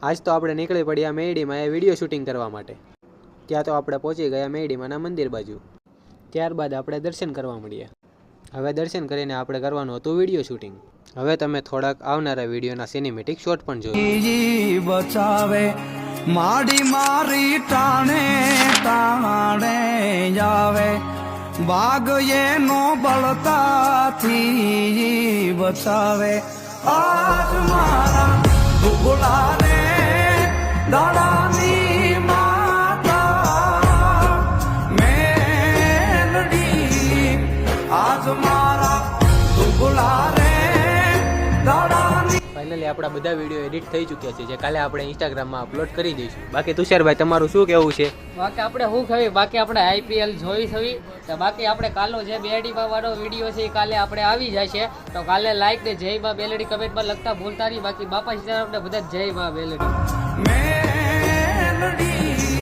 આજ તો આપણે નીકળી પડ્યા મેરડીમાં એ વિડીયો શૂટિંગ કરવા માટે. ત્યાં તો આપણે પહોંચી ગયા મેરડીમાંના મંદિર બાજુ. ત્યારબાદ આપણે દર્શન કરવા મળ્યા. હવે દર્શન કરીને આપણે કરવાનું હતું વિડીયો શૂટિંગ. હવે તમે થોડાક આવનારા વિડીયોના સિનેમેટિક શોટ પણ જોયો. બચાવે માડી મારી ટાણે ટાણે જાવે બાગ એનો બળતાથી બચાવે આજ મારા દુબળા રે દાડાની માતા મેલડી આજ મારા દુબળા રે દાડાની. ફાઇનલી આપણા બધા વિડીયો એડિટ થઈ ચૂક્યા છે, જે કાલે આપણે ઇન્સ્ટાગ્રામમાં અપલોડ કરી દઈશું. બાકી તુષારભાઈ તમારું શું કહેવું છે? બાકી આપણે શું ખવી, બાકી આપણે આઈપીએલ જોઈ છવી તો બાકી આપણે કાલો જે બેરડીમાં વાળો વિડીયો છે એ કાલે આપણે આવી જાય છે. તો કાલે લાઈક ને જય માં બેલડી કમેન્ટમાં લખતા ભૂલતા નહીં. બાકી બાપા સીતારામને બધા જય માં બેલડી.